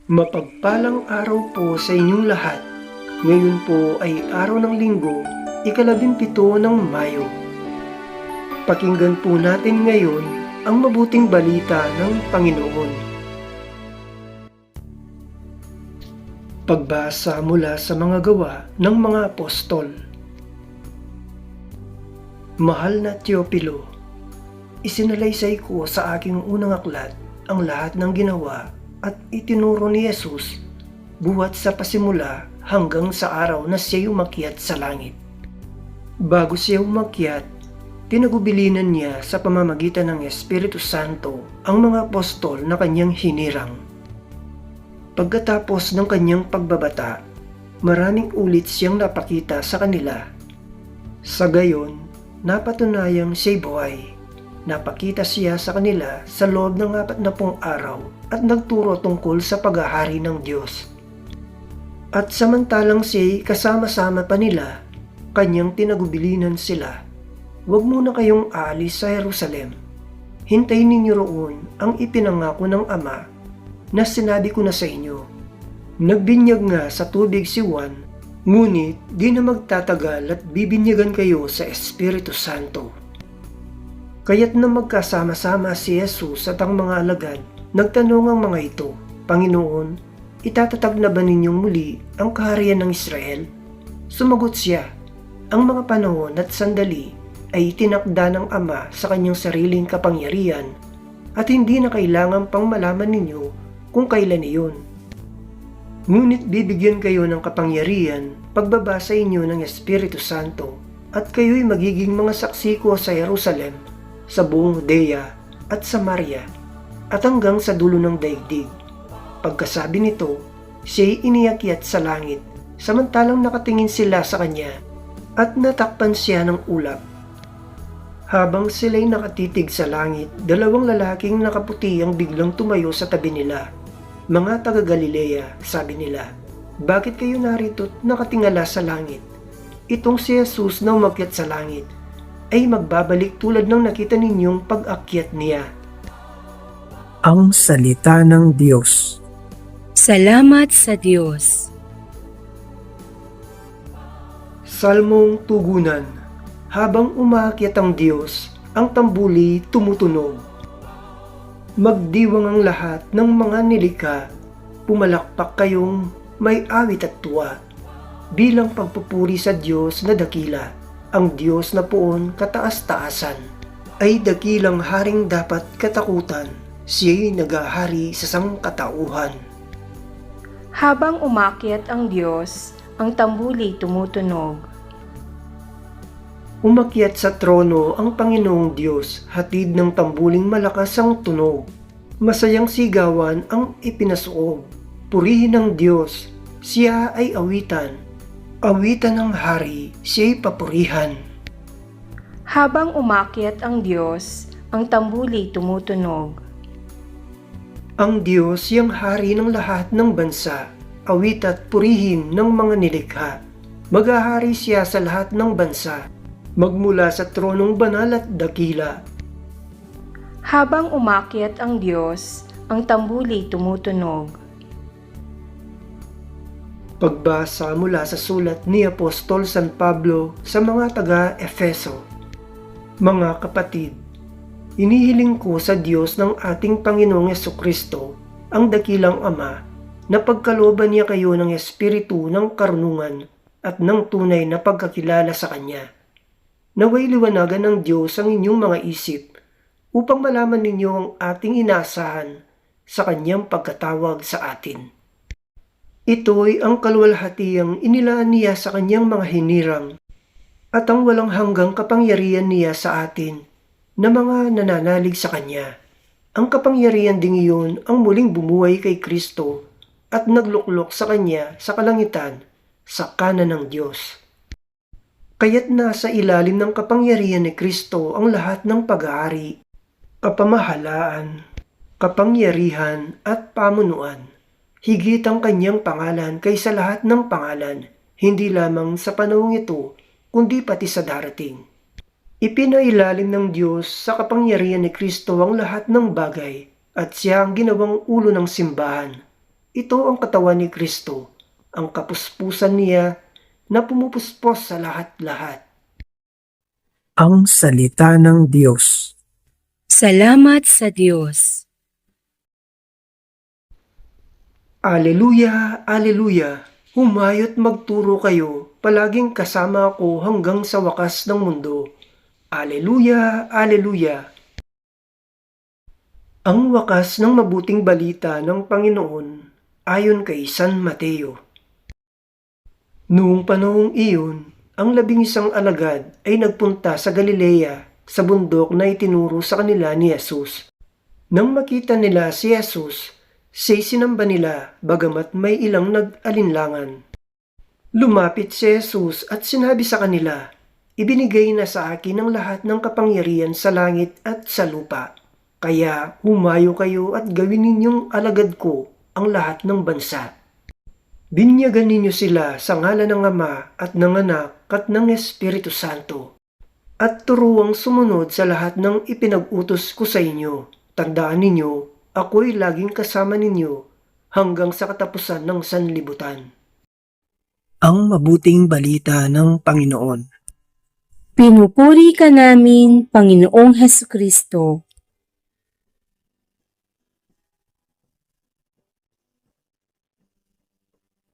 Mapagpalang araw po sa inyong lahat. Ngayon po ay araw ng linggo, ika-17 ng Mayo. Pakinggan po natin ngayon ang mabuting balita ng Panginoon. Pagbasa mula sa mga gawa ng mga apostol. Mahal na Teopilo, isinalaysay ko sa aking unang aklat ang lahat ng ginawa at itinuro ni Jesus buhat sa pasimula hanggang sa araw na siya umakyat sa langit. Bago siya umakyat, tinagubilinan niya sa pamamagitan ng Espiritu Santo ang mga apostol na kanyang hinirang. Pagkatapos ng kanyang pagbabata, maraming ulit siyang napakita sa kanila. Sa gayon, napatunayang siya'y buhay. Napakita siya sa kanila sa loob ng 40 araw at nagturo tungkol sa paghahari ng Diyos. At samantalang siya'y kasama-sama pa nila, kanyang tinagubilinan sila. Huwag muna kayong aalis sa Jerusalem. Hintayin ninyo roon ang ipinangako ng Ama na sinabi ko na sa inyo. Nagbinyag nga sa tubig si Juan, ngunit di na magtatagal at bibinyagan kayo sa Espiritu Santo. Kaya't na magkasama-sama si Jesus at ang mga alagad, nagtanong ang mga ito, Panginoon, itatatag na ba ninyong muli ang kaharian ng Israel? Sumagot siya, ang mga panahon at sandali ay itinakda ng Ama sa kanyang sariling kapangyarihan at hindi na kailangan pang malaman ninyo kung kailan iyon. Ngunit bibigyan kayo ng kapangyarihan pagbabasa inyo ng Espiritu Santo at kayo'y magiging mga saksi ko sa Jerusalem, sa buong Judea at Samaria at hanggang sa dulo ng daigdig. Pagkasabi nito, siya'y iniakyat sa langit samantalang nakatingin sila sa kanya at natakpan siya ng ulap. Habang sila'y nakatitig sa langit, 2 lalaking nakaputi ang biglang tumayo sa tabi nila. Mga taga Galilea, sabi nila, bakit kayo narito't nakatingala sa langit? Itong si Jesus na umakyat sa langit ay magbabalik tulad ng nakita ninyong pag-akyat niya. Ang salita ng Diyos. Salamat sa Diyos. Salmong tugunan. Habang umaakyat ang Diyos, ang tambuli tumutunog. Magdiwang ang lahat ng mga nilikha, pumalakpak kayong may awit at tuwa, bilang pagpupuri sa Diyos na dakila. Ang Diyos na poon kataas-taasan ay dakilang haring dapat katakutan, siya'y naghahari sa sangkatauhan. Habang umakyat ang Diyos, ang tambuli tumutunog. Umakyat sa trono ang Panginoong Diyos, hatid ng tambuling malakas ang tunog. Masayang sigawan ang ipinasuog. Purihin ang Diyos, siya ay awitan. Awitan ng hari, siya'y papurihan. Habang umakyat ang Diyos, ang tambuli tumutunog. Ang Diyos siyang hari ng lahat ng bansa, awit at purihin ng mga nilikha. Maghahari siya sa lahat ng bansa, magmula sa tronong banal at dakila. Habang umakyat ang Diyos, ang tambuli tumutunog. Pagbasa mula sa sulat ni Apostol San Pablo sa mga taga-Efeso. Mga kapatid, inihiling ko sa Diyos ng ating Panginoong Jesucristo, ang dakilang Ama, na pagkalooban niya kayo ng espiritu ng karunungan at ng tunay na pagkakilala sa Kanya. Naway liwanagan ng Diyos ang inyong mga isip upang malaman ninyo ang ating inaasahan sa Kanyang pagkatawag sa atin. Ito'y ang kaluwalhatiang inilaan niya sa kanyang mga hinirang at ang walang hanggang kapangyarihan niya sa atin na mga nananalig sa kanya. Ang kapangyarihan ding iyon ang muling bumuhay kay Kristo at nagluklok sa kanya sa kalangitan sa kanan ng Diyos. Kaya't nasa ilalim ng kapangyarihan ni Kristo ang lahat ng pag-aari, kapamahalaan, kapangyarihan at pamunuan. Higit ang kanyang pangalan kaysa lahat ng pangalan, hindi lamang sa panahong ito, kundi pati sa darating. Ipinailalim ng Diyos sa kapangyarihan ni Kristo ang lahat ng bagay at siya ang ginawang ulo ng simbahan. Ito ang katawan ni Kristo, ang kapuspusan niya na pumupuspos sa lahat-lahat. Ang salita ng Diyos. Salamat sa Diyos. Aleluya, aleluya! Humayo't magturo kayo, palaging kasama ako hanggang sa wakas ng mundo. Aleluya, aleluya! Ang wakas ng mabuting balita ng Panginoon ayon kay San Mateo. Noong panahong iyon, ang 11 alagad ay nagpunta sa Galilea sa bundok na itinuro sa kanila ni Jesus. Nang makita nila si Jesus, sinamba nila bagamat may ilang nag-alinlangan. Lumapit si Jesus at sinabi sa kanila, "Ibinigay na sa akin ang lahat ng kapangyarihan sa langit at sa lupa. Kaya humayo kayo at gawin ninyong alagad ko ang lahat ng bansa. Binyagan ninyo sila sa ngalan ng Ama at ng Anak at ng Espiritu Santo. At turuang sumunod sa lahat ng ipinag-utos ko sa inyo. Tandaan ninyo, ako'y laging kasama ninyo hanggang sa katapusan ng sanlibutan." Ang mabuting balita ng Panginoon. Pinupuri ka namin, Panginoong Hesukristo.